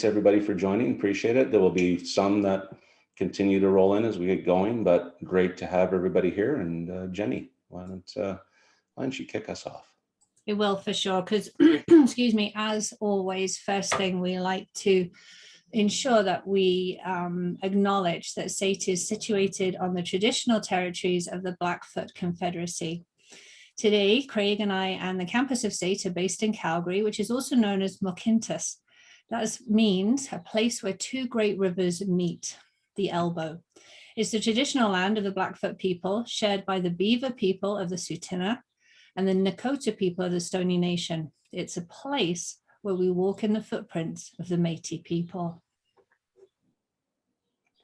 everybody for joining. Appreciate it. There will be some that continue to roll in as we get going, but great to have everybody here. And Jenny, why don't you kick us off? It will for sure, because excuse me, as always, first thing we like to ensure that we acknowledge that SAIT is situated on the traditional territories of the Blackfoot Confederacy. Today, Craig and I and the campus of SAIT are based in Calgary, which is also known as Mohkintas. That means a place where two great rivers meet, the Elbow. It's the traditional land of the Blackfoot people, shared by the Beaver people of the Tsuut'ina and the Nakota people of the Stoney Nation. It's a place where we walk in the footprints of the Métis people.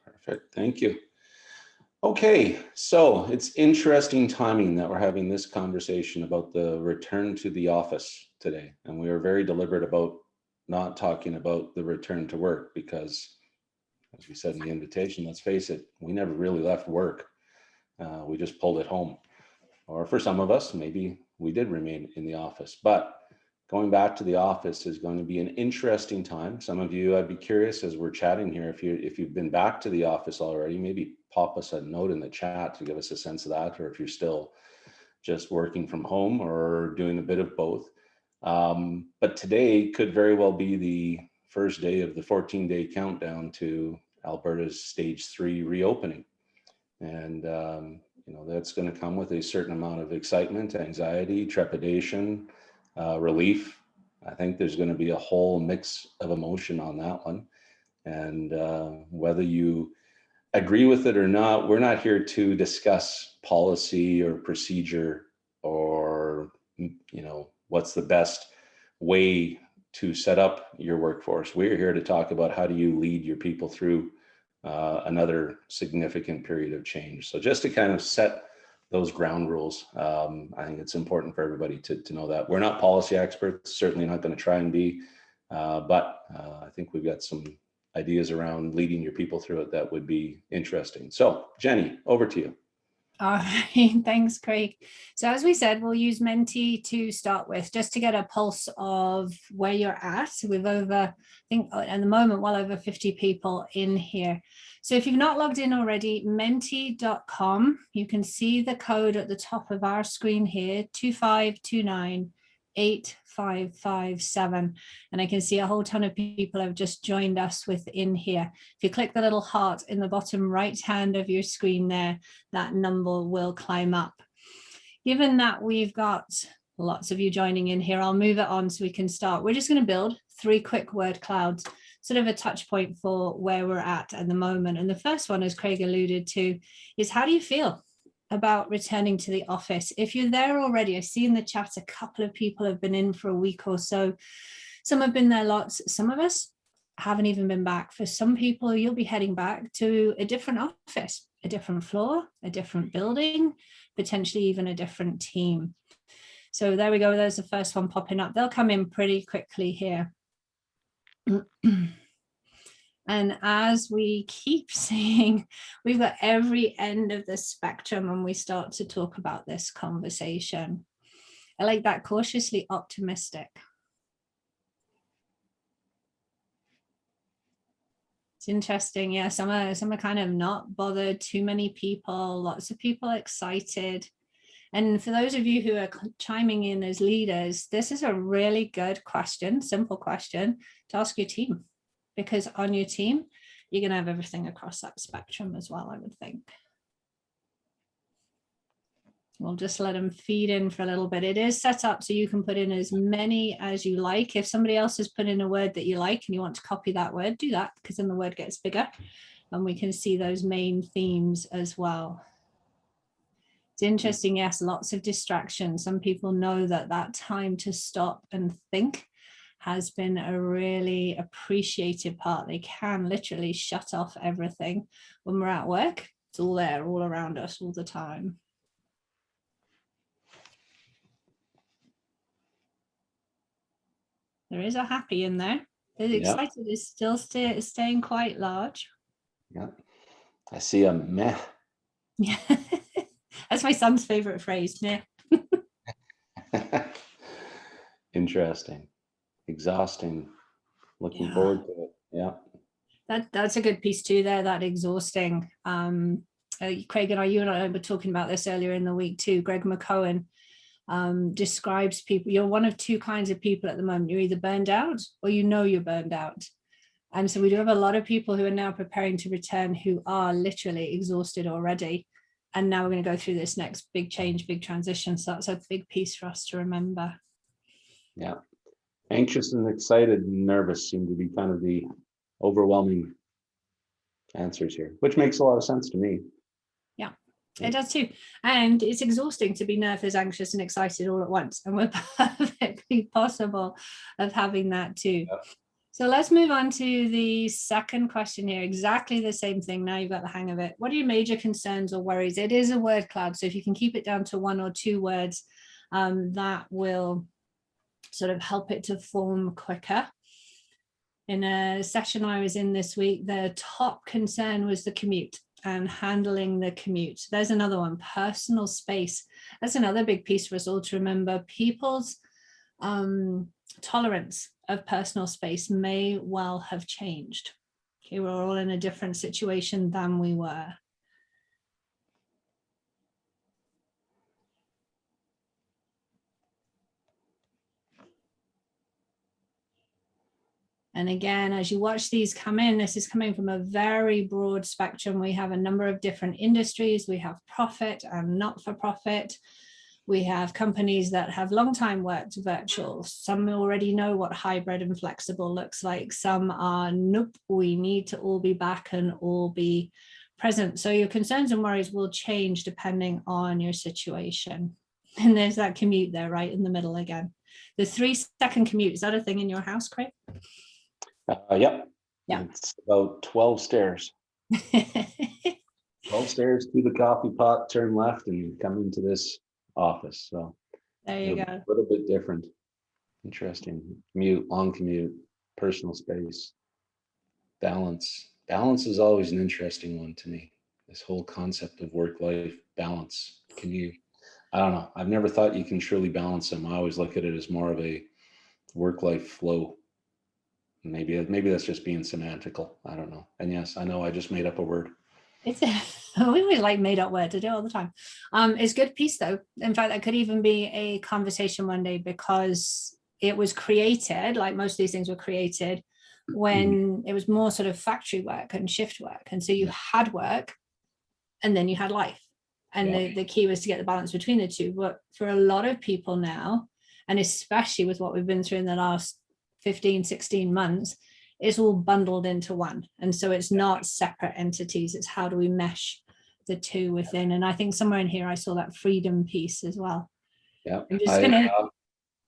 Perfect, thank you. Okay, so it's interesting timing that we're having this conversation about the return to the office today. And we are very deliberate about not talking about the return to work because, as we said in the invitation, let's face it, we never really left work. We just pulled it home. Or for some of us, maybe we did remain in the office. But going back to the office is going to be an interesting time. Some of you, I'd be curious as we're chatting here, if you've been back to the office already, maybe pop us a note in the chat to give us a sense of that, or if you're still just working from home or doing a bit of both. But today could very well be the first day of the 14-day countdown to Alberta's stage 3 reopening. And that's going to come with a certain amount of excitement, anxiety, trepidation, relief. I think there's going to be a whole mix of emotion on that one. And whether you agree with it or not, we're not here to discuss policy or procedure or, what's the best way to set up your workforce. We're here to talk about how do you lead your people through another significant period of change. So just to kind of set those ground rules, I think it's important for everybody to know that. We're not policy experts, certainly not going to try and be, but I think we've got some ideas around leading your people through it that would be interesting. So Jenny, over to you. All right, thanks, Craig. So as we said, we'll use Menti to start with, just to get a pulse of where you're at. We've over, I think at the moment, well over 50 people in here. So if you've not logged in already, menti.com, you can see the code at the top of our screen here, 25298557. And I can see a whole ton of people have just joined us within here. If you click the little heart in the bottom right hand of your screen there, that number will climb up. Given that we've got lots of you joining in here, I'll move it on so we can start. We're just going to build 3 quick word clouds, sort of a touch point for where we're at the moment. And the first one, as Craig alluded to, is how do you feel about returning to the office? If you're there already, I see in the chat a couple of people have been in for a week or so. Some have been there lots. Some of us haven't even been back. For some people, you'll be heading back to a different office, a different floor, a different building, potentially even a different team. So there we go. There's the first one popping up. They'll come in pretty quickly here. And as we keep seeing, we've got every end of the spectrum when we start to talk about this conversation. I like that, cautiously optimistic. It's interesting. Yeah, some are kind of not bothered, too many people, lots of people excited. And for those of you who are chiming in as leaders, this is a really good question, simple question to ask your team. Because on your team, you're going to have everything across that spectrum as well, I would think. We'll just let them feed in for a little bit. It is set up so you can put in as many as you like. If somebody else has put in a word that you like and you want to copy that word, do that, because then the word gets bigger and we can see those main themes as well. It's interesting, yes, lots of distractions. Some people know that time to stop and think has been a really appreciated part. They can literally shut off everything when we're at work. It's all there, all around us, all the time. There is a happy in there. The excited is still staying quite large. Yeah, I see a meh. Yeah, that's my son's favorite phrase, meh. Interesting. Exhausting, looking forward to it. Yeah. That's a good piece too there, that exhausting. Craig and you and I were talking about this earlier in the week too. Greg McCohen describes people, you're one of two kinds of people at the moment. You're either burned out or you're burned out. And so we do have a lot of people who are now preparing to return who are literally exhausted already. And now we're going to go through this next big change, big transition. So that's a big piece for us to remember. Yeah. Anxious and excited and nervous seem to be kind of the overwhelming answers here, which makes a lot of sense to me. Yeah, it does too. And it's exhausting to be nervous, anxious, and excited all at once. And we're perfectly possible of having that too. Yeah. So let's move on to the second question here. Exactly the same thing. Now you've got the hang of it. What are your major concerns or worries? It is a word cloud. So if you can keep it down to 1 or 2 words, that will sort of help it to form quicker. In a session I was in this week, the top concern was the commute and handling the commute. There's another one, personal space. That's another big piece for us all to remember. People's tolerance of personal space may well have changed. Okay, we're all in a different situation than we were. And again, as you watch these come in, this is coming from a very broad spectrum. We have a number of different industries. We have profit and not-for-profit. We have companies that have long time worked virtual. Some already know what hybrid and flexible looks like. Some are, nope, we need to all be back and all be present. So your concerns and worries will change depending on your situation. And there's that commute there right in the middle again. The 3-second commute, is that a thing in your house, Craig? Yep. Yeah. It's about 12 stairs. 12 stairs to the coffee pot, turn left and come into this office. So there you go. A little bit different. Interesting. Commute, long commute, personal space, balance. Balance is always an interesting one to me. This whole concept of work-life balance. I don't know. I've never thought you can truly balance them. I always look at it as more of a work-life flow. Maybe that's just being semantical. I don't know. And yes, I know I just made up a word. We always like made up words. I do all the time. It's good piece though. In fact, that could even be a conversation one day because it was created, like most of these things were created when it was more sort of factory work and shift work. And so you had work and then you had life. And the key was to get the balance between the two. But for a lot of people now, and especially with what we've been through in the last 15, 16 months, it's all bundled into one. And so it's not separate entities. It's how do we mesh the two within. And I think somewhere in here, I saw that freedom piece as well. Yeah.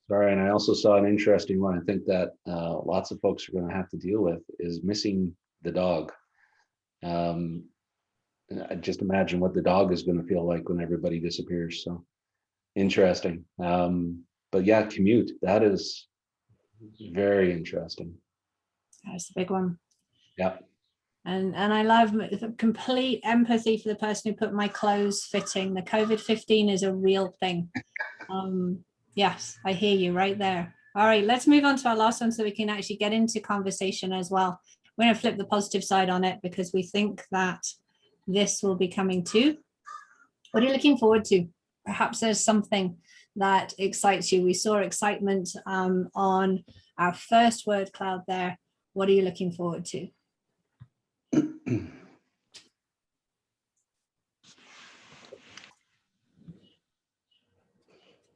Sorry, and I also saw an interesting one. I think that lots of folks are going to have to deal with is missing the dog. I just imagine what the dog is going to feel like when everybody disappears. So interesting. But yeah, commute, that is very interesting. That's the big one. Yeah. And I love complete empathy for the person who put my clothes fitting. The COVID-15 is a real thing. Yes, I hear you right there. All right, let's move on to our last one so we can actually get into conversation as well. We're going to flip the positive side on it because we think that this will be coming too. What are you looking forward to? Perhaps there's something that excites you. We saw excitement on our first word cloud there. What are you looking forward to?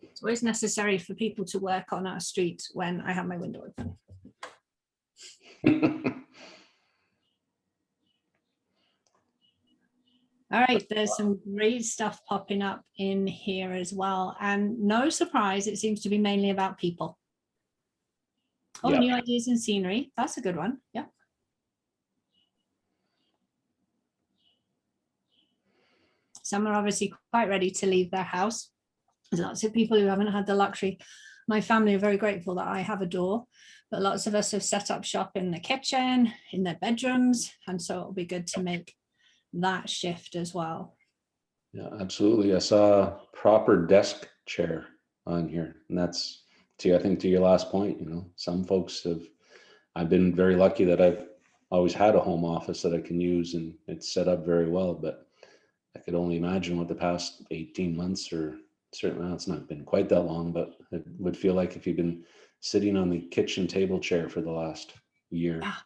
It's always necessary for people to work on our street when I have my window open. All right, there's some great stuff popping up in here as well. And no surprise, it seems to be mainly about people. Oh, new ideas and scenery. That's a good one. Yeah. Some are obviously quite ready to leave their house. There's lots of people who haven't had the luxury. My family are very grateful that I have a door, but lots of us have set up shop in the kitchen, in their bedrooms. And so it'll be good to make that shift as well. Yeah, absolutely. I saw a proper desk chair on here. And that's I think to your last point, some folks I've been very lucky that I've always had a home office that I can use, and it's set up very well. But I could only imagine what the past 18 months, or certainly well, it's not been quite that long, but it would feel like if you've been sitting on the kitchen table chair for the last year, Yeah.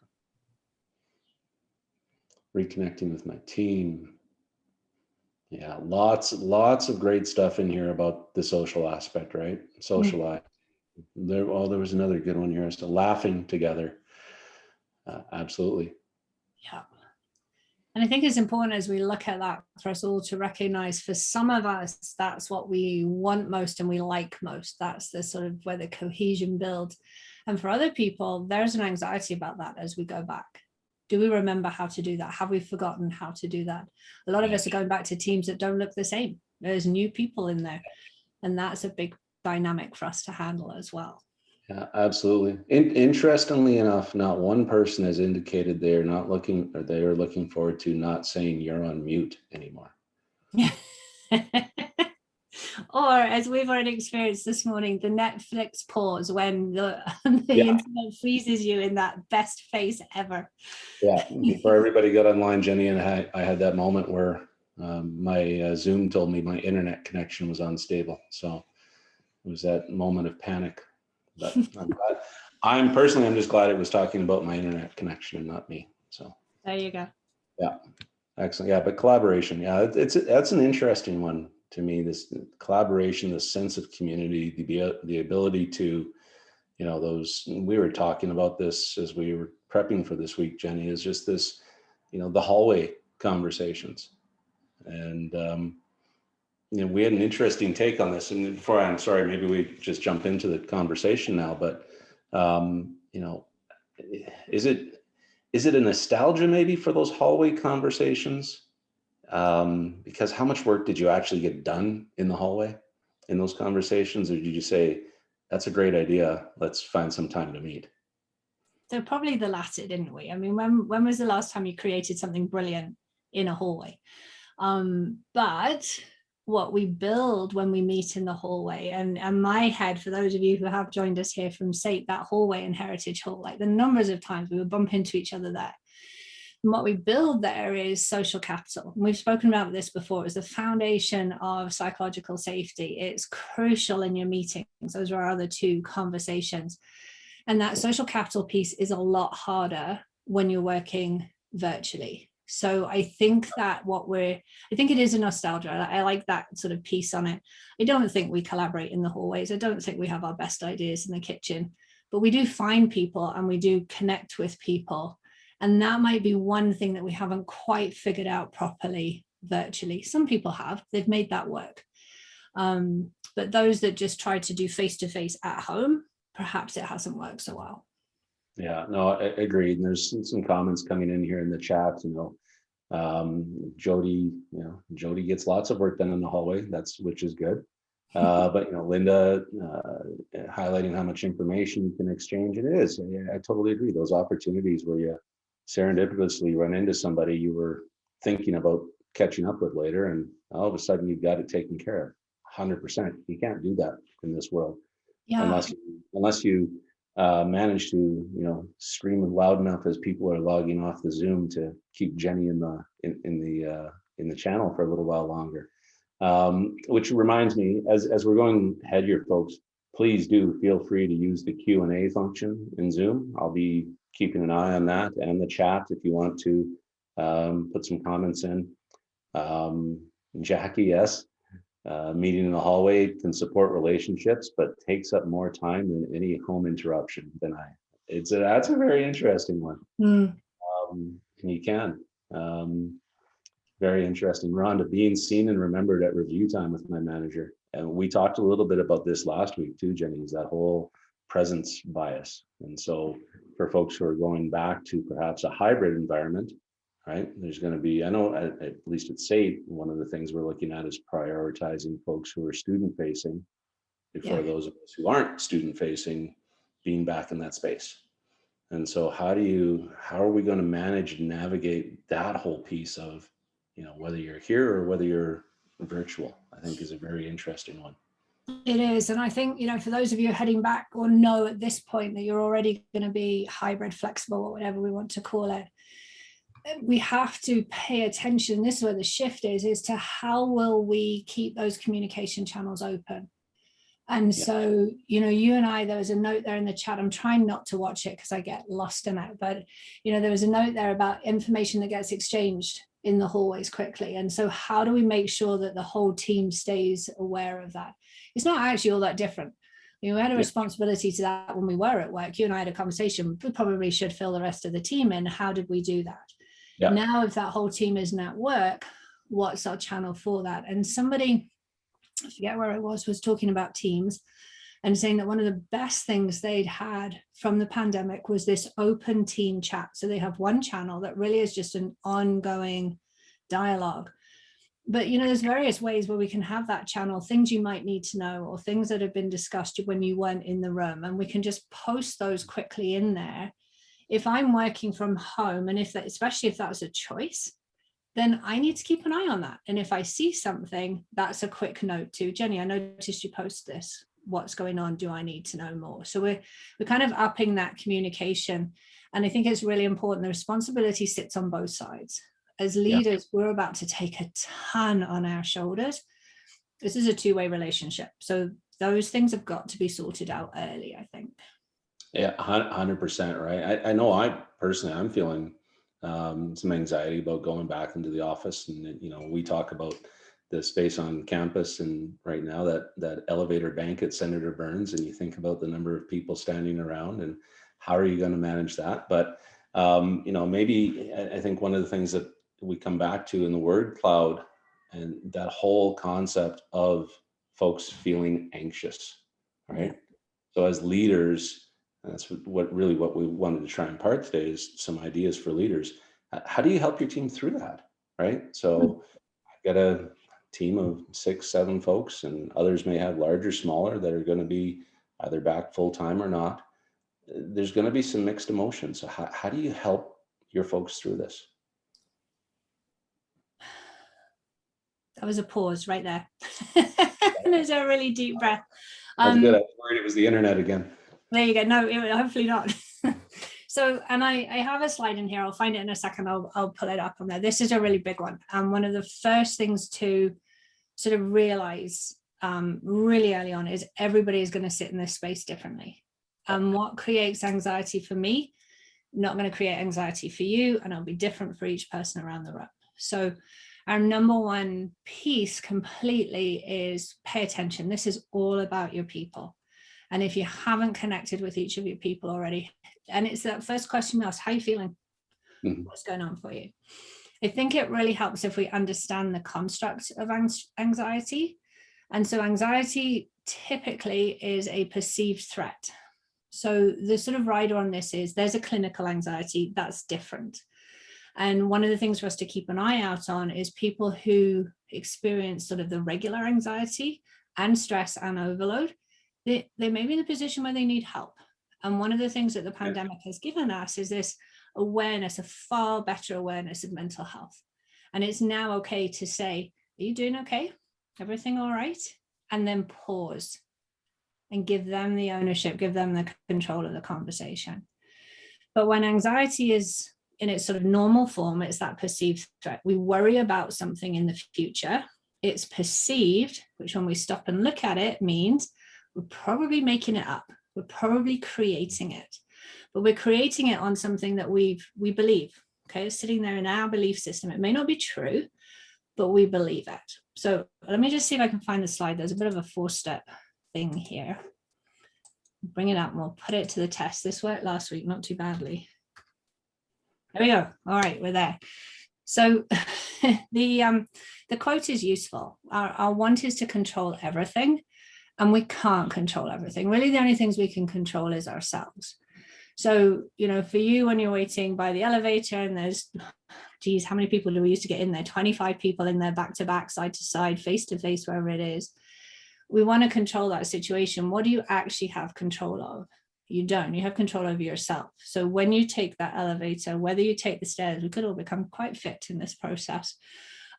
reconnecting with my team. Yeah, lots of great stuff in here about the social aspect, right? Mm. Socialize. There was another good one here. So laughing together. Absolutely. Yeah. And I think it's important as we look at that for us all to recognize, for some of us, that's what we want most and we like most. That's the sort of where the cohesion builds. And for other people, there's an anxiety about that as we go back. Do we remember how to do that? Have we forgotten how to do that? A lot of us are going back to teams that don't look the same. There's new people in there. And that's a big dynamic for us to handle as well. Yeah, absolutely. Interestingly enough, not one person has indicated they're not looking, or they are looking forward to not saying you're on mute anymore. Or as we've already experienced this morning, the Netflix pause when the internet freezes you in that best face ever. Yeah, before everybody got online, Jenny and I had that moment where my Zoom told me my internet connection was unstable. So it was that moment of panic. But I'm glad. I'm just glad it was talking about my internet connection and not me. So there you go. Yeah, excellent. Yeah, but collaboration. Yeah, that's an interesting one to me. This collaboration, the sense of community, the ability to, those, we were talking about this as we were prepping for this week, Jenny, is just this, the hallway conversations. And, we had an interesting take on this. And before, I'm sorry, maybe we just jump into the conversation now, but, is it a nostalgia maybe for those hallway conversations? Because how much work did you actually get done in the hallway in those conversations? Or did you say, that's a great idea, let's find some time to meet? So probably the latter, didn't we? I mean, when was the last time you created something brilliant in a hallway? But what we build when we meet in the hallway, and my head, for those of you who have joined us here from SAIT, that hallway and Heritage Hall, like the numbers of times we would bump into each other there. And what we build there is social capital. We've spoken about this before. It's the foundation of psychological safety. It's crucial in your meetings. Those are our other two conversations. And that social capital piece is a lot harder when you're working virtually. So I think that I think it is a nostalgia. I like that sort of piece on it. I don't think we collaborate in the hallways. I don't think we have our best ideas in the kitchen, but we do find people and we do connect with people. And that might be one thing that we haven't quite figured out properly virtually. Some people have, they've made that work. But those that just try to do face-to-face at home, perhaps it hasn't worked so well. Yeah, no, I agree. And there's some comments coming in here in the chat, Jody, Jody gets lots of work done in the hallway, which is good. But Linda highlighting how much information you can exchange. It is. I totally agree. Those opportunities where you serendipitously run into somebody you were thinking about catching up with later, and all of a sudden you've got it taken care of. 100%. You can't do that in this world, unless you manage to scream loud enough as people are logging off the Zoom to keep Jenny in the channel for a little while longer. Which reminds me, as we're going ahead here, folks, please do feel free to use the Q&A function in Zoom. I'll be keeping an eye on that and the chat if you want to put some comments in. Jackie, yes, meeting in the hallway can support relationships, but takes up more time than any home interruption. That's a very interesting one. And you can. Very interesting. Rhonda, being seen and remembered at review time with my manager. And we talked a little bit about this last week too, Jenny, is that whole presence bias. And so for folks who are going back to perhaps a hybrid environment, right, there's going to be, I know at least at SAIT, one of the things we're looking at is prioritizing folks who are student facing before those of us who aren't student facing being back in that space. And so how are we going to manage and navigate that whole piece of, whether you're here or whether you're virtual, I think is a very interesting one. It is. And I think, for those of you heading back or know at this point that you're already going to be hybrid, flexible, or whatever we want to call it, we have to pay attention. This is where the shift is to how will we keep those communication channels open? And so, you and I, there was a note there in the chat. I'm trying not to watch it because I get lost in it. But, there was a note there about information that gets exchanged in the hallways quickly. And so how do we make sure that the whole team stays aware of that? It's not actually all that different. We had a responsibility to that when we were at work. You and I had a conversation. We probably should fill the rest of the team in. How did we do that? Yeah. Now, if that whole team isn't at work, what's our channel for that? And somebody, I forget where it was talking about teams and saying that one of the best things they'd had from the pandemic was this open team chat. So they have one channel that really is just an ongoing dialogue. But, there's various ways where we can have that channel, things you might need to know or things that have been discussed when you weren't in the room. And we can just post those quickly in there. If I'm working from home, and especially if that's a choice, then I need to keep an eye on that. And if I see something, that's a quick note to Jenny, I noticed you post this. What's going on? Do I need to know more? So we're kind of upping that communication. And I think it's really important. The responsibility sits on both sides. As leaders, we're about to take a ton on our shoulders. This is a two-way relationship. So those things have got to be sorted out early, I think. Yeah, 100%, right? I know I'm feeling some anxiety about going back into the office. And, we talk about the space on campus and right now that elevator bank at Senator Burns, and you think about the number of people standing around and how are you going to manage that? But, maybe I think one of the things that we come back to in the word cloud and that whole concept of folks feeling anxious, right? Yeah. So as leaders, that's what we wanted to try and impart today is some ideas for leaders. How do you help your team through that, right? So I've got a team of 6-7 folks, and others may have larger, smaller that are going to be either back full time or not. There's going to be some mixed emotions. So how do you help your folks through this? That was a pause right there. There's a really deep breath. That's good. I was worried it was the internet again. There you go. No, hopefully not. So, and I have a slide in here. I'll find it in a second. I'll pull it up on there. This is a really big one. And one of the first things to sort of realize really early on is everybody is going to sit in this space differently. And what creates anxiety for me, not going to create anxiety for you, and it'll be different for each person around the room. So our number one piece completely is pay attention. This is all about your people. And if you haven't connected with each of your people already, and it's that first question we ask, how are you feeling? What's going on for you? I think it really helps if we understand the construct of anxiety. And so anxiety typically is a perceived threat. So the sort of rider on this is there's a clinical anxiety that's different. And one of the things for us to keep an eye out on is people who experience sort of the regular anxiety and stress and overload. They may be in a position where they need help. And one of the things that the pandemic has given us is this awareness, a far better awareness of mental health. And it's now okay to say, are you doing okay? Everything all right? And then pause and give them the ownership, give them the control of the conversation. But when anxiety is in its sort of normal form, it's that perceived threat. We worry about something in the future. It's perceived, which when we stop and look at it means we're probably making it up. We're probably creating it, but we're creating it on something that we believe. Okay, it's sitting there in our belief system. It may not be true, but we believe it. So let me just see if I can find the slide. There's a bit of a 4-step thing here. Bring it up and we'll put it to the test. This worked last week, not too badly. There we go. All right, we're there. So the quote is useful. Our want is to control everything, and we can't control everything. Really, the only things we can control is ourselves. So, for you, when you're waiting by the elevator and there's, geez, how many people do we used to get in there? 25 people in there, back to back, side to side, face to face, wherever it is. We want to control that situation. What do you actually have control of? You don't. You have control over yourself. So when you take that elevator, whether you take the stairs, we could all become quite fit in this process.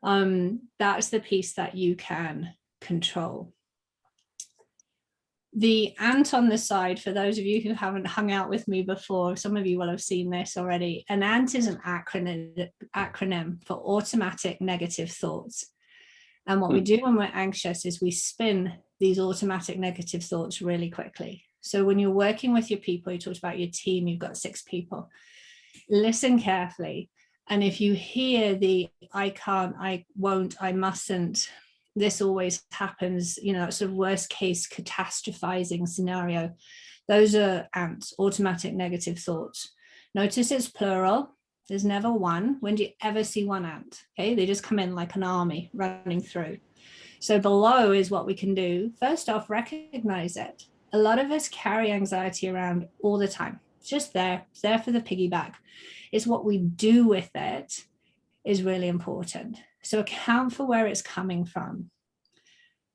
That's the piece that you can control. The ant on the side, for those of you who haven't hung out with me before, some of you will have seen this already. An ant is an acronym for automatic negative thoughts. And what we do when we're anxious is we spin these automatic negative thoughts really quickly. So when you're working with your people, you talked about your team, you've got 6 people, listen carefully. And if you hear the I can't, I won't, I mustn't, this always happens, you know, sort of worst case catastrophizing scenario, those are ants, automatic negative thoughts. Notice it's plural. There's never one. When do you ever see one ant? Okay, they just come in like an army running through. So below is what we can do. First off, recognize it. A lot of us carry anxiety around all the time. It's just there. It's there for the piggyback. It's what we do with it is really important. So account for where it's coming from.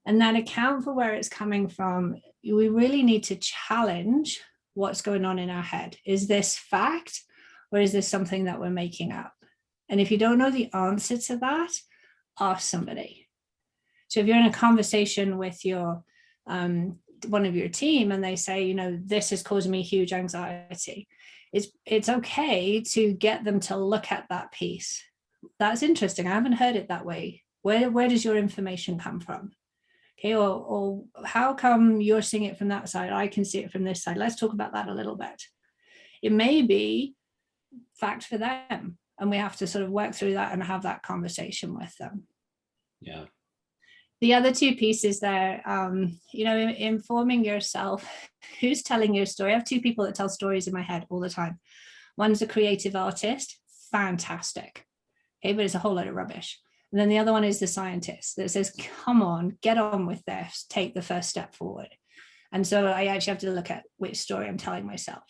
And that account for where it's coming from, we really need to challenge what's going on in our head. Is this fact, or is this something that we're making up? And if you don't know the answer to that, ask somebody. So if you're in a conversation with your one of your team and they say, you know, this is causing me huge anxiety, it's okay to get them to look at that piece. That's interesting. I haven't heard it that way. Where does your information come from? Okay, or how come you're seeing it from that side? I can see it from this side. Let's talk about that a little bit. It may be fact for them, and we have to sort of work through that and have that conversation with them. Yeah. The other 2 pieces there, you know, informing yourself, who's telling your story. I have 2 people that tell stories in my head all the time. One's a creative artist, fantastic. Okay, but it's a whole load of rubbish. And then the other one is the scientist that says, come on, get on with this, take the first step forward. And so I actually have to look at which story I'm telling myself.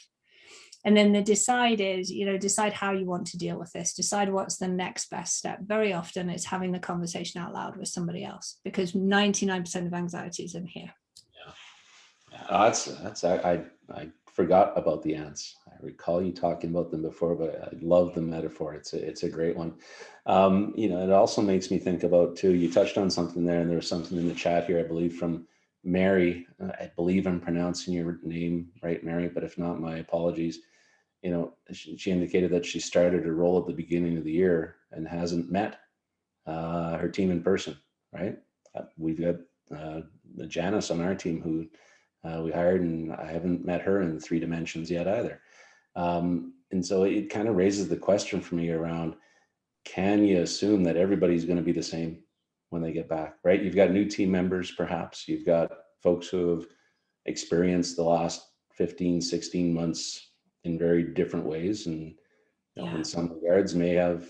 And then the decide is, you know, decide how you want to deal with this, decide what's the next best step. Very often it's having the conversation out loud with somebody else, because 99% of anxiety is in here. Yeah. I forgot about the ants. I recall you talking about them before, but I love the metaphor. It's a great one. You know, it also makes me think about too, you touched on something there, and there was something in the chat here, I believe from Mary. I believe I'm pronouncing your name right, Mary, but if not, my apologies. You know, she indicated that she started her role at the beginning of the year and hasn't met her team in person, right? We've got Janice on our team who we hired, and I haven't met her in 3 dimensions yet either. And so it kind of raises the question for me around, can you assume that everybody's going to be the same when they get back, right? You've got new team members, perhaps. You've got folks who have experienced the last 15, 16 months in very different ways. And you know, in some regards may have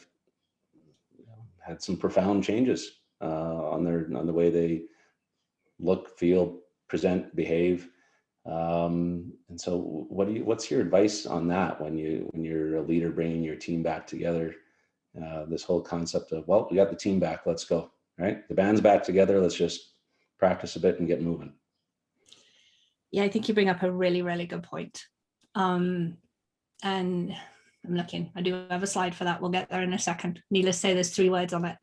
had some profound changes on the way they look, feel, present, behave. And so what's your advice on that when you're a leader bringing your team back together? This whole concept of, well, we got the team back, let's go, right? The band's back together, let's just practice a bit and get moving. Yeah, I think you bring up a really, really good point. And I'm looking, I do have a slide for that. We'll get there in a second. Needless to say, there's 3 words on it.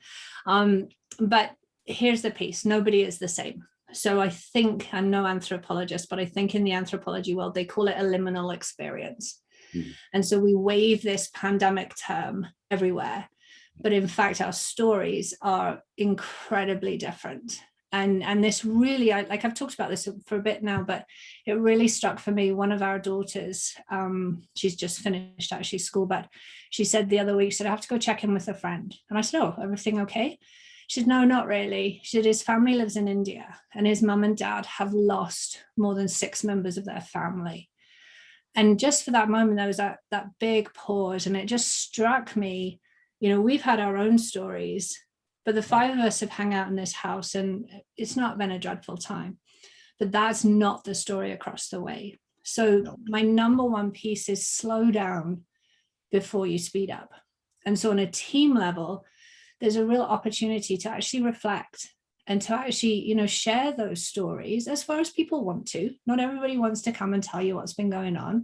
But here's the piece. Nobody is the same. So I think, I'm no anthropologist, but I think in the anthropology world, they call it a liminal experience. And so we wave this pandemic term everywhere. But in fact, our stories are incredibly different. And this really, I've talked about this for a bit now, but it really struck for me. One of our daughters, she's just finished actually school, but she said the other week, she said, I have to go check in with a friend. And I said, oh, everything okay? She said, no, not really. She said, his family lives in India and his mum and dad have lost more than 6 members of their family. And just for that moment, there was that big pause, and it just struck me, you know, we've had our own stories, but the 5 of us have hung out in this house and it's not been a dreadful time, but that's not the story across the way. So my number 1 piece is slow down before you speed up. And so on a team level, there's a real opportunity to actually reflect and to actually, you know, share those stories as far as people want to. Not everybody wants to come and tell you what's been going on,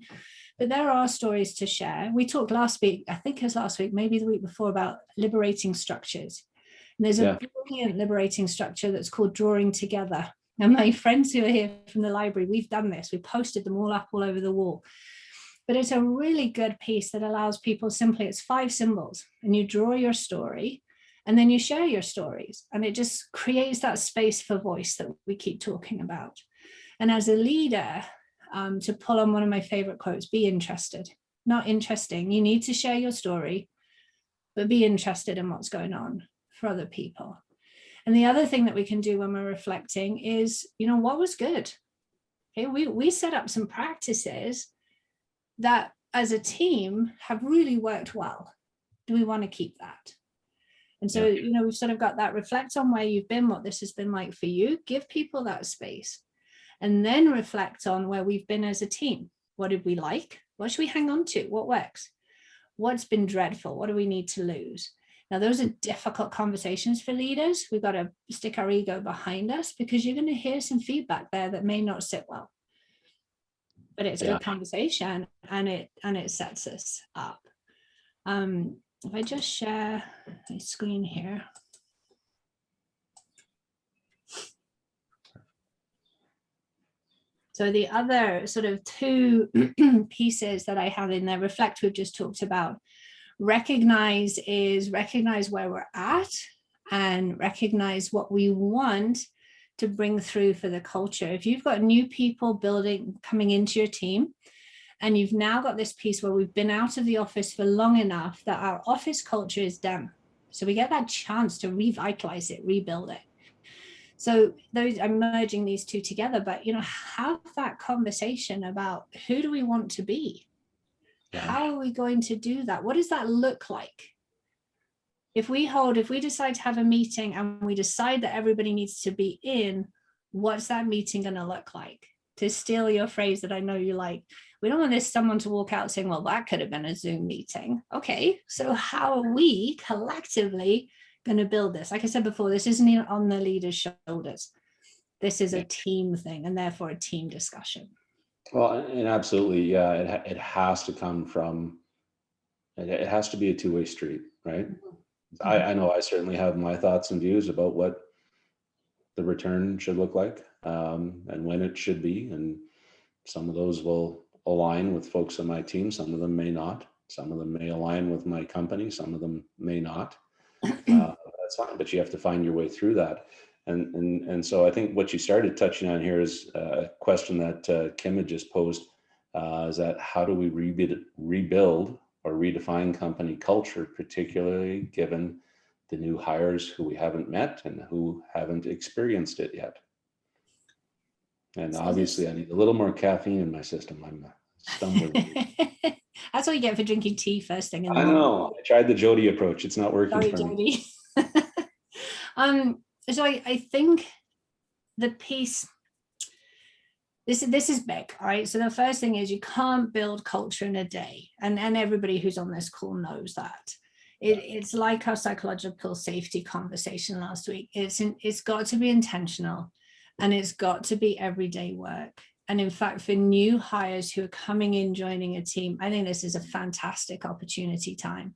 but there are stories to share. We talked last week, I think it was last week, maybe the week before, about liberating structures. And there's a brilliant liberating structure that's called drawing together. And my friends who are here from the library, we've done this. We posted them all up all over the wall. But it's a really good piece that allows people simply, it's 5 symbols, and you draw your story and then you share your stories. And it just creates that space for voice that we keep talking about. And as a leader, to pull on one of my favorite quotes, be interested, not interesting. You need to share your story, but be interested in what's going on for other people. And the other thing that we can do when we're reflecting is, what was good? Okay, we set up some practices that as a team have really worked well. Do we want to keep that? And so, we've sort of got that, reflect on where you've been, what this has been like for you, give people that space, and then reflect on where we've been as a team. What did we like? What should we hang on to? What works? What's been dreadful? What do we need to lose? Now, those are difficult conversations for leaders. We've got to stick our ego behind us, because you're going to hear some feedback there that may not sit well. But it's a good conversation, and it sets us up. If I just share my screen here. So the other sort of 2 pieces that I have in there, reflect, we've just talked about. Recognize where we're at, and recognize what we want to bring through for the culture. If you've got new people coming into your team, and you've now got this piece where we've been out of the office for long enough that our office culture is done. So we get that chance to revitalize it, rebuild it. So I'm merging these 2 together, but have that conversation about, who do we want to be? How are we going to do that? What does that look like? If we decide to have a meeting and we decide that everybody needs to be in, what's that meeting going to look like? To steal your phrase that I know you like, we don't want someone to walk out saying, well, that could have been a Zoom meeting. Okay, so how are we collectively going to build this? Like I said before, this isn't even on the leader's shoulders. This is a team thing, and therefore a team discussion. Well, and absolutely, it has to come from, it has to be a 2-way street, right? Mm-hmm. I know I certainly have my thoughts and views about what the return should look like, and when it should be. And some of those will align with folks on my team. Some of them may not. Some of them may align with my company. Some of them may not. That's fine, but you have to find your way through that. And so I think what you started touching on here is a question that Kim had just posed, is that how do we rebuild or redefine company culture, particularly given the new hires who we haven't met and who haven't experienced it yet? And obviously I need a little more caffeine in my system. I'm stumbling. That's what you get for drinking tea first thing in the morning. I know. I tried the Jody approach. It's not working for me. So I think the piece, this is big, all right? So the first thing is, you can't build culture in a day. And everybody who's on this call knows that. It's like our psychological safety conversation last week. It's got to be intentional, and it's got to be everyday work. And in fact, for new hires who are coming in, joining a team, I think this is a fantastic opportunity time,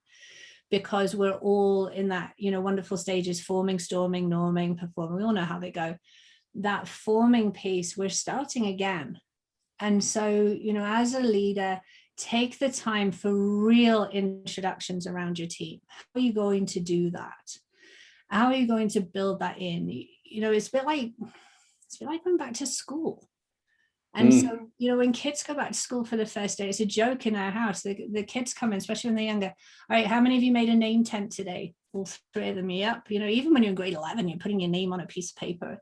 because we're all in that, wonderful stages: forming, storming, norming, performing. We all know how they go. That forming piece, we're starting again. And so, as a leader, take the time for real introductions around your team. How are you going to do that? How are you going to build that in? It's a bit like going back to school. And so, when kids go back to school for the first day, it's a joke in our house. The kids come in, especially when they're younger. All right, how many of you made a name tent today? All 3 of them, yep. Even when you're in grade 11, you're putting your name on a piece of paper.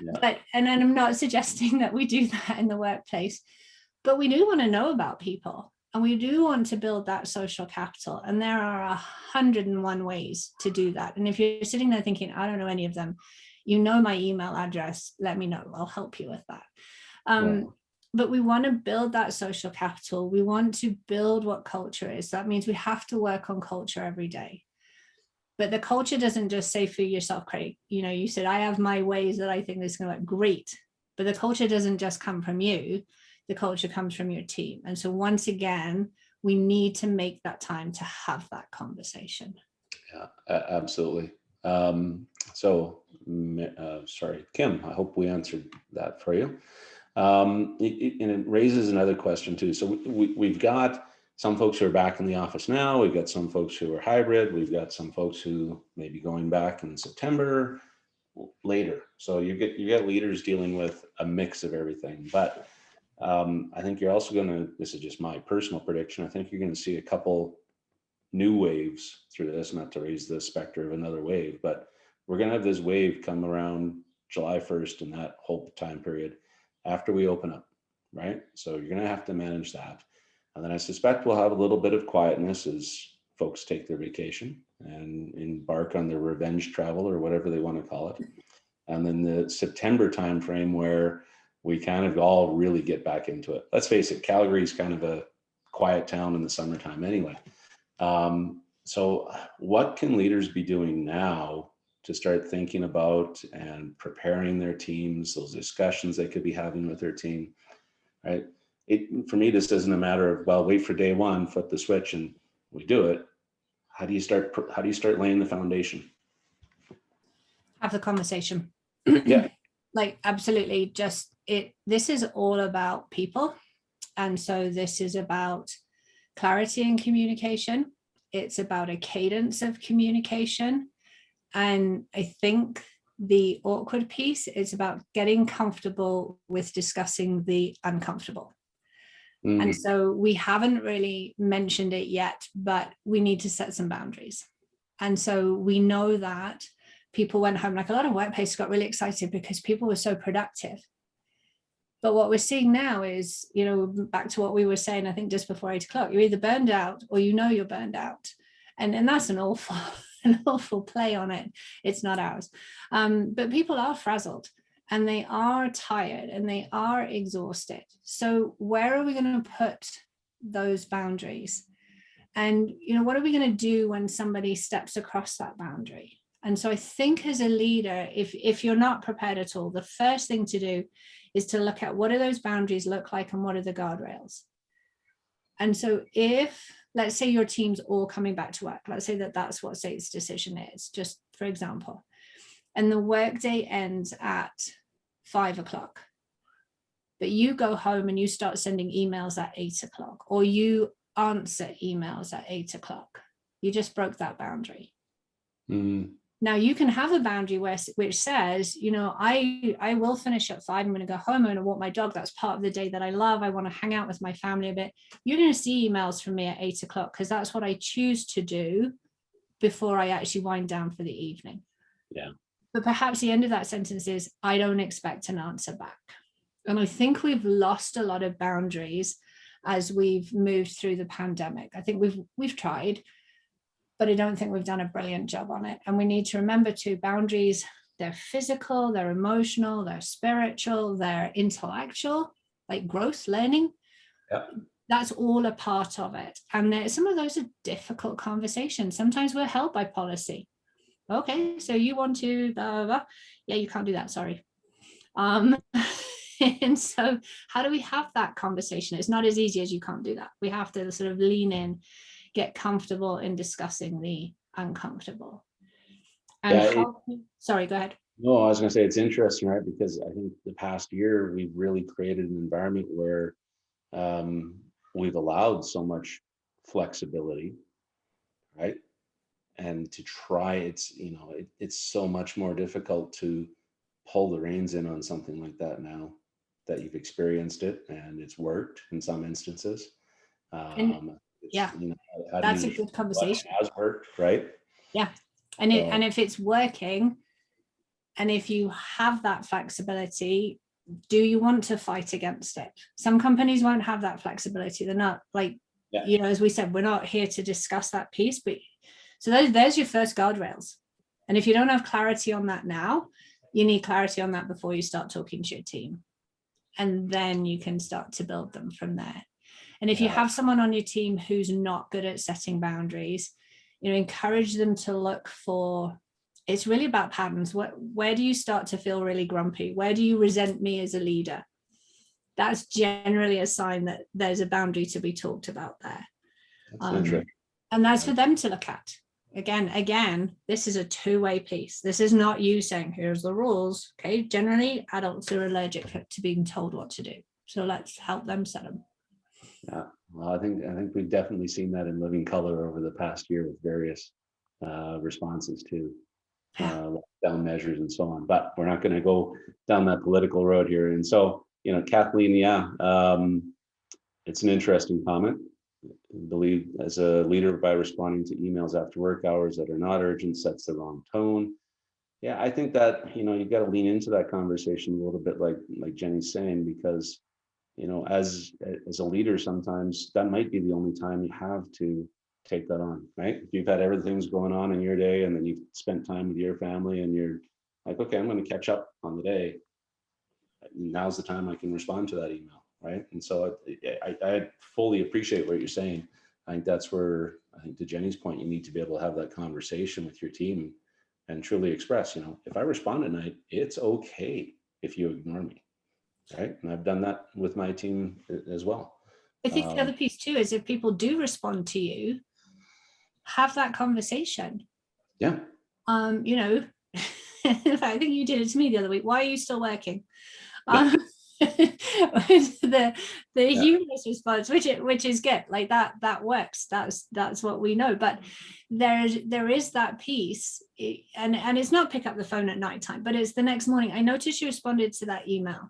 Yeah. And I'm not suggesting that we do that in the workplace, but we do want to know about people, and we do want to build that social capital. And there are 101 ways to do that. And if you're sitting there thinking, I don't know any of them, my email address, let me know. I'll help you with that. But we want to build that social capital. We want to build what culture is. That means we have to work on culture every day. But the culture doesn't just say for yourself, Craig. You said, I have my ways that I think this is going to work. Great. But the culture doesn't just come from you. The culture comes from your team. And so once again, we need to make that time to have that conversation. Yeah, absolutely. Sorry, Kim, I hope we answered that for you. And it raises another question too. So we've got some folks who are back in the office now. We've got some folks who are hybrid. We've got some folks who may be going back in September later. So you get leaders dealing with a mix of everything. But I think you're also going to, this is just my personal prediction, I think you're going to see a couple new waves through this, not to raise the specter of another wave, but we're going to have this wave come around July 1st and that whole time period after we open up, right? So you're going to have to manage that. And then I suspect we'll have a little bit of quietness as folks take their vacation and embark on their revenge travel or whatever they want to call it. And then the September timeframe where we kind of all really get back into it. Let's face it, Calgary's kind of a quiet town in the summertime anyway. So what can leaders be doing now to start thinking about and preparing their teams, those discussions they could be having with their team, right? For me, this isn't a matter of, well, wait for day one, flip the switch and we do it. How do you start laying the foundation? Have the conversation. Yeah. Like, absolutely. This is all about people. And so this is about clarity and communication. It's about a cadence of communication. And I think the awkward piece is about getting comfortable with discussing the uncomfortable. Mm-hmm. And so we haven't really mentioned it yet, but we need to set some boundaries. And so we know that people went home, like a lot of workplaces got really excited because people were so productive. But what we're seeing now is, back to what we were saying, I think just before 8 o'clock, you're either burned out or you're burned out. And that's an awful play on it. It's not ours. But people are frazzled and they are tired and they are exhausted. So where are we going to put those boundaries? And, what are we going to do when somebody steps across that boundary? And so I think as a leader, if you're not prepared at all, the first thing to do is to look at what do those boundaries look like and what are the guardrails. And so if, let's say your team's all coming back to work, let's say that's what SAIT's decision is, just for example, and the workday ends at 5 o'clock, but you go home and you start sending emails at 8 o'clock, or you answer emails at 8 o'clock, you just broke that boundary. Mm. Now you can have a boundary which says, I will finish at 5. I'm going to go home. I'm going to walk my dog. That's part of the day that I love. I want to hang out with my family a bit. You're going to see emails from me at 8 o'clock because that's what I choose to do before I actually wind down for the evening. Yeah. But perhaps the end of that sentence is, I don't expect an answer back. And I think we've lost a lot of boundaries as we've moved through the pandemic. I think we've tried, but I don't think we've done a brilliant job on it. And we need to remember too, boundaries, they're physical, they're emotional, they're spiritual, they're intellectual, like growth, learning. Yep. That's all a part of it. And some of those are difficult conversations. Sometimes we're held by policy. Okay, so you want to, blah, blah, blah. Yeah, you can't do that, sorry. And so how do we have that conversation? It's not as easy as you can't do that. We have to sort of lean in, get comfortable in discussing the uncomfortable. And sorry, go ahead. No, I was going to say it's interesting, right? Because I think the past year we've really created an environment where we've allowed so much flexibility, right? And to try, it's so much more difficult to pull the reins in on something like that now that you've experienced it and it's worked in some instances. Yeah, that's a good conversation. What has worked, right? Yeah, and if it's working, and if you have that flexibility, do you want to fight against it? Some companies won't have that flexibility. They're not like, as we said, we're not here to discuss that piece. But so there's your first guardrails. And if you don't have clarity on that now, you need clarity on that before you start talking to your team, and then you can start to build them from there. And if you have someone on your team who's not good at setting boundaries, encourage them to look for, it's really about patterns. Where do you start to feel really grumpy? Where do you resent me as a leader? That's generally a sign that there's a boundary to be talked about there. That's interesting. And that's for them to look at. again, this is a two-way piece. This is not you saying, here's the rules. Okay. Generally, adults are allergic to being told what to do. So let's help them set them. Yeah. Well, I think we've definitely seen that in living color over the past year with various responses to lockdown measures and so on. But we're not going to go down that political road here. And so, Kathleen, it's an interesting comment. I believe as a leader, by responding to emails after work hours that are not urgent sets the wrong tone. Yeah, I think that, you've got to lean into that conversation a little bit, like Jenny's saying, because, as a leader, sometimes that might be the only time you have to take that on, right? If you've had everything's going on in your day and then you've spent time with your family and you're like, okay, I'm going to catch up on the day. Now's the time I can respond to that email, right? And so I fully appreciate what you're saying. I think that's where, I think to Jenny's point, you need to be able to have that conversation with your team and truly express, if I respond at night, it's okay if you ignore me, right? And I've done that with my team as well. I think the other piece too is if people do respond to you, have that conversation. Yeah. In fact, I think you did it to me the other week. Why are you still working? The humorous response, which is good, like that works. That's what we know. But there is that piece, and it's not pick up the phone at nighttime, but it's the next morning. I noticed you responded to that email,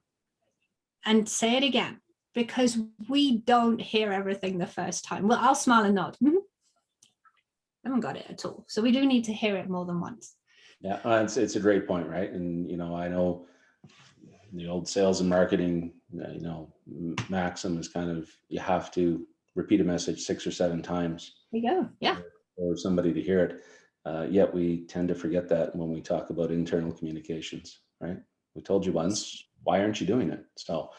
and say it again, because we don't hear everything the first time. Well, I'll smile and nod. I haven't got it at all. So we do need to hear it more than once. Yeah, it's a great point, right? And I know the old sales and marketing, maxim is kind of, you have to repeat a message 6 or 7 times. There you go. Yeah. For somebody to hear it. Yet we tend to forget that when we talk about internal communications, right? We told you once, why aren't you doing it? So,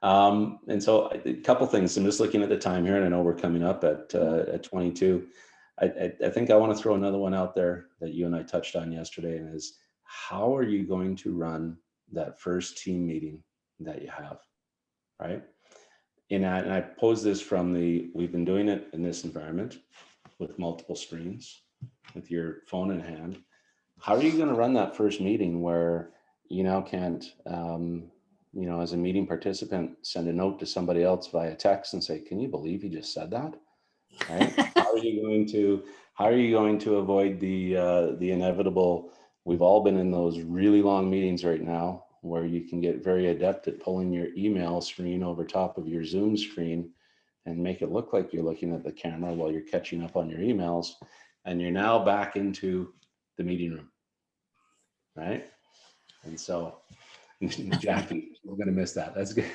and so a couple things. I'm just looking at the time here, and I know we're coming up at 22. I think I want to throw another one out there that you and I touched on yesterday, and is, how are you going to run that first team meeting that you have, right? And I pose this from we've been doing it in this environment with multiple screens, with your phone in hand. How are you going to run that first meeting where you now can't, as a meeting participant, send a note to somebody else via text and say, can you believe you just said that? Right? How are you going to avoid the inevitable? We've all been in those really long meetings right now where you can get very adept at pulling your email screen over top of your Zoom screen and make it look like you're looking at the camera while you're catching up on your emails, and you're now back into the meeting room, right? And so, Jackie, we're going to miss that. That's good.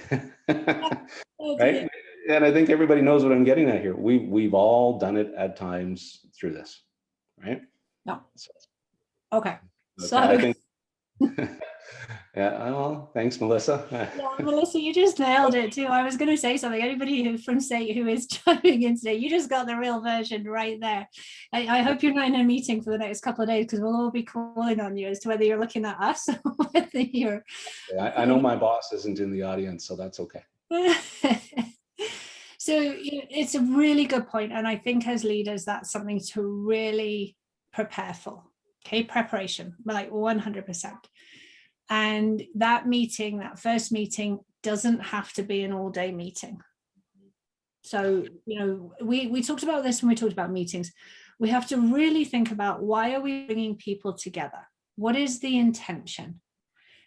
Right? And I think everybody knows what I'm getting at here. We've all done it at times through this, right? No. Okay. So I think, yeah. Well, thanks, Melissa. Yeah, Melissa, you just nailed it too. I was going to say something. Anybody from SAIT who is chiming in today, you just got the real version right there. I hope you're not in a meeting for the next couple of days, because we'll all be calling on you as to whether you're looking at us or whether you're. I know my boss isn't in the audience, so that's okay. So it's a really good point, and I think as leaders, that's something to really prepare for. Okay, preparation, like 100%. And that meeting, that first meeting, doesn't have to be an all-day meeting. So, we talked about this when we talked about meetings. We have to really think about, why are we bringing people together? What is the intention?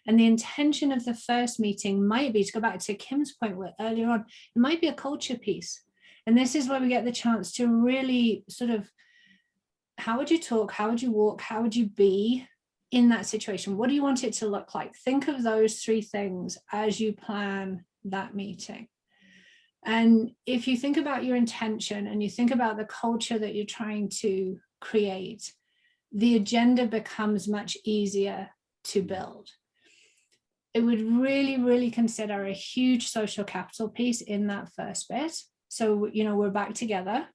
And the intention of the first meeting might be, to go back to Kim's point earlier on, it might be a culture piece. And this is where we get the chance to really sort of, how would you talk? How would you walk? How would you be in that situation? What do you want it to look like? Think of those 3 things as you plan that meeting. And if you think about your intention and you think about the culture that you're trying to create, the agenda becomes much easier to build. It would really, really consider a huge social capital piece in that first bit. So, we're back together.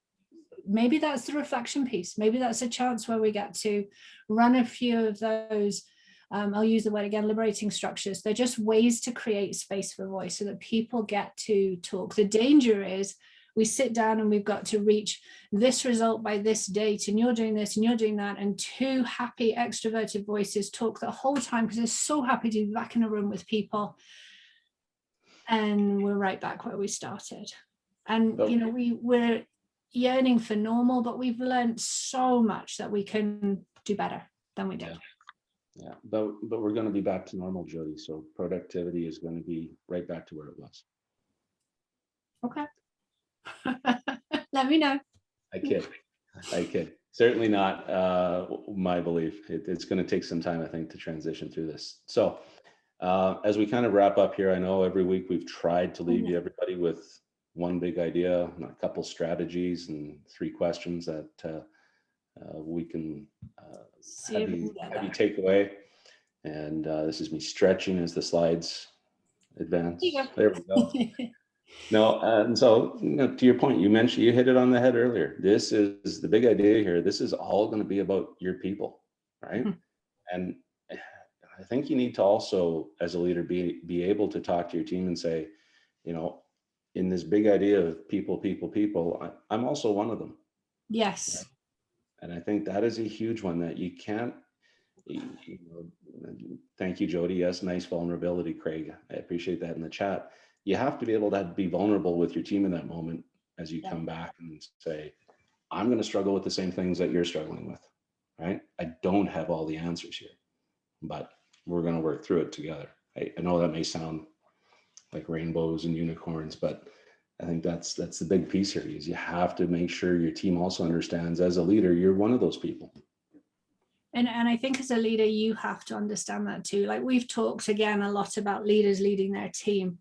Maybe that's the reflection piece. Maybe that's a chance where we get to run a few of those, I'll use the word again, liberating structures. They're just ways to create space for voice so that people get to talk. The danger is We sit down and we've got to reach this result by this date, and you're doing this and you're doing that, and two happy extroverted voices talk the whole time because they're so happy to be back in a room with people. And we're right back where we started. And you know, we're yearning for normal, but we've learned so much that we can do better than we did. Yeah, but we're going to be back to normal, Jody. So productivity is going to be right back to where it was. Okay. Let me know. I kid. Certainly not my belief. It's going to take some time, I think, to transition through this. So as we kind of wrap up here, I know every week we've tried to leave everybody with one big idea, a couple strategies, and 3 questions that we can have you take away. And this is me stretching as the slides advance. There we go. No, and so to your point, you hit it on the head earlier. This is the big idea here. This is all going to be about your people, right? And I think you need to also, as a leader, be able to talk to your team and say, you know, in this big idea of people, I'm also one of them. Yes. Right? And I think that is a huge one that you can't. Thank you, Jody. Yes, nice vulnerability, Craig. I appreciate that in the chat. You have to be able to be vulnerable with your team in that moment as you come back and say, I'm going to struggle with the same things that you're struggling with, right? I don't have all the answers here, but we're going to work through it together. I know that may sound like rainbows and unicorns, but I think that's the big piece here is you have to make sure your team also understands as a leader, you're one of those people. And I think as a leader, you have to understand that too. Like we've talked again a lot about leaders leading their team.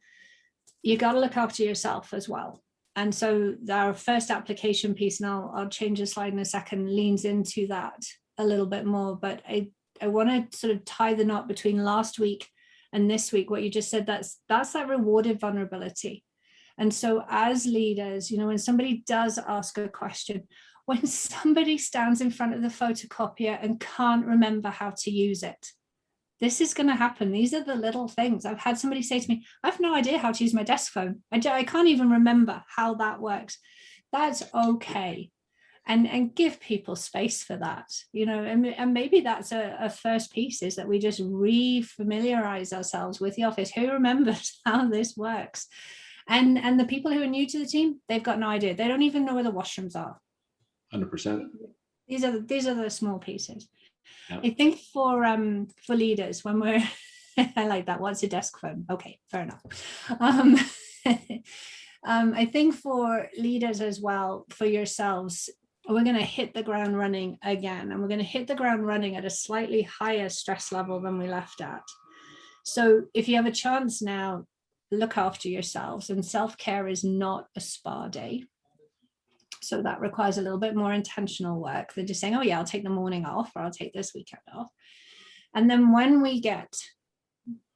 You got to look after yourself as well. And so our first application piece, and I'll change the slide in a second, leans into that a little bit more. But I want to sort of tie the knot between last week and this week. What you just said, that's that rewarded vulnerability. And so as leaders, you know, when somebody does ask a question, when somebody stands in front of the photocopier and can't remember how to use it, this is going to happen. These are the little things. I've had somebody say to me, I have no idea how to use my desk phone. I can't even remember how that works. That's okay. And give people space for that, you know, and maybe that's a first piece is that we just re-familiarize ourselves with the office. Who remembers how this works? And the people who are new to the team, they've got no idea. They don't even know where the washrooms are. 100%. These are the small pieces. Yeah. I think for leaders, when we're I like that. What's a desk phone? Okay, fair enough. I think for leaders as well, for yourselves, we're going to hit the ground running again, and we're going to hit the ground running at a slightly higher stress level than we left at. So if you have a chance now, look after yourselves, and self-care is not a spa day. So that requires a little bit more intentional work than just saying, oh yeah, I'll take the morning off, or I'll take this weekend off. And then when we get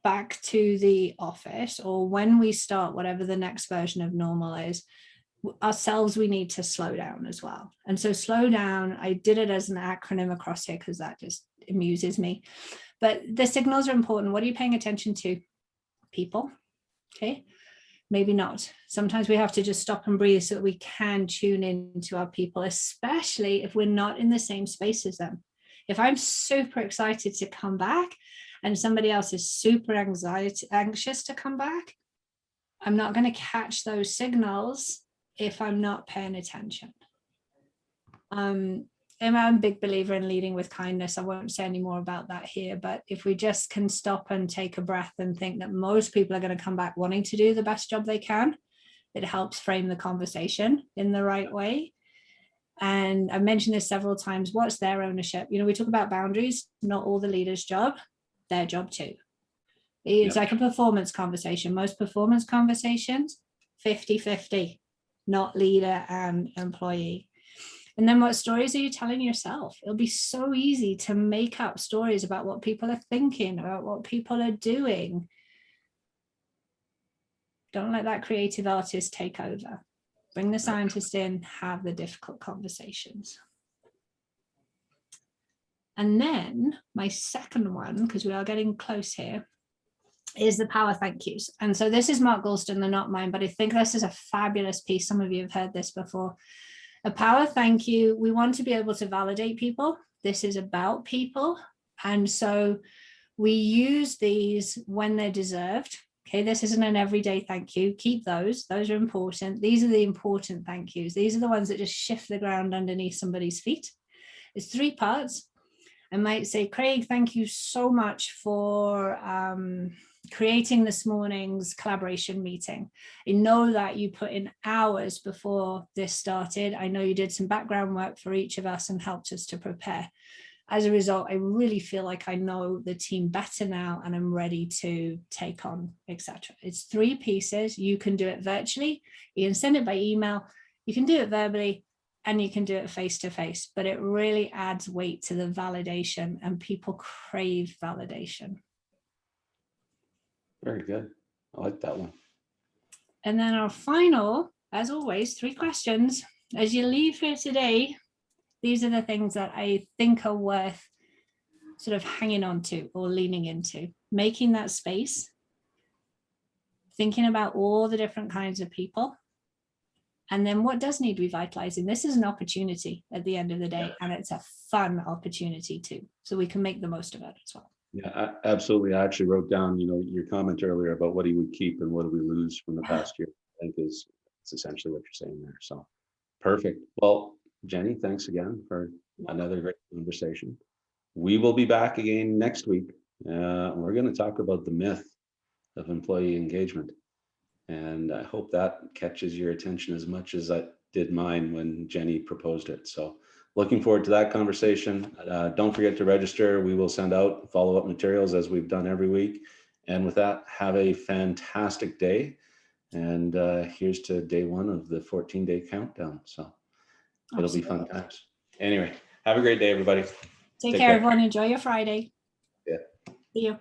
back to the office, or when we start whatever the next version of normal is, ourselves, we need to slow down as well. And so slow down, I did it as an acronym across here because that just amuses me. But the signals are important. What are you paying attention to? People. Okay. Maybe not. Sometimes we have to just stop and breathe so that we can tune into our people, especially if we're not in the same space as them. If I'm super excited to come back and somebody else is super anxious to come back, I'm not going to catch those signals if I'm not paying attention. I'm a big believer in leading with kindness. I won't say any more about that here, but if we just can stop and take a breath and think that most people are going to come back wanting to do the best job they can, it helps frame the conversation in the right way. And I've mentioned this several times. What's their ownership? You know, we talk about boundaries, not all the leaders' job, their job too. It's like a performance conversation. Most performance conversations, 50-50, not leader and employee. And then what stories are you telling yourself? It'll be so easy to make up stories about what people are thinking, about what people are doing. Don't let that creative artist take over. Bring the scientist in, have the difficult conversations. And then my second one, because we are getting close here, is the power thank yous. And so this is Mark Goulston, they're not mine, but I think this is a fabulous piece. Some of you have heard this before. A power thank you. We want to be able to validate people. This is about people. And so we use these when they're deserved. Okay, this isn't an everyday thank you. Keep those. Those are important. These are the important thank yous. These are the ones that just shift the ground underneath somebody's feet. It's 3 parts. I might say, Craig, thank you so much for creating this morning's collaboration meeting. I know that you put in hours before this started. I know you did some background work for each of us and helped us to prepare. As a result, I really feel like I know the team better now and I'm ready to take on, etc. It's 3 pieces. You can do it virtually. You can send it by email. You can do it verbally. And you can do it face to face, but it really adds weight to the validation, and people crave validation. Very good. I like that one. And then our final, as always, 3 questions. As you leave here today, these are the things that I think are worth sort of hanging on to or leaning into. Making that space, thinking about all the different kinds of people. And then what does need revitalizing? This is an opportunity at the end of the day, and it's a fun opportunity too. So we can make the most of it as well. Yeah, absolutely. I actually wrote down, your comment earlier about what he would keep and what do we lose from the past year. I think it's essentially what you're saying there. So perfect. Well, Jenny, thanks again for another great conversation. We will be back again next week. We're going to talk about the myth of employee engagement. And I hope that catches your attention as much as I did mine when Jenny proposed it. So looking forward to that conversation. Don't forget to register. We will send out follow-up materials as we've done every week. And with that, have a fantastic day. And here's to day 1 of the 14-day countdown. So it'll be fun times. Anyway, have a great day, everybody. Take care, everyone. Enjoy your Friday. Yeah. See you.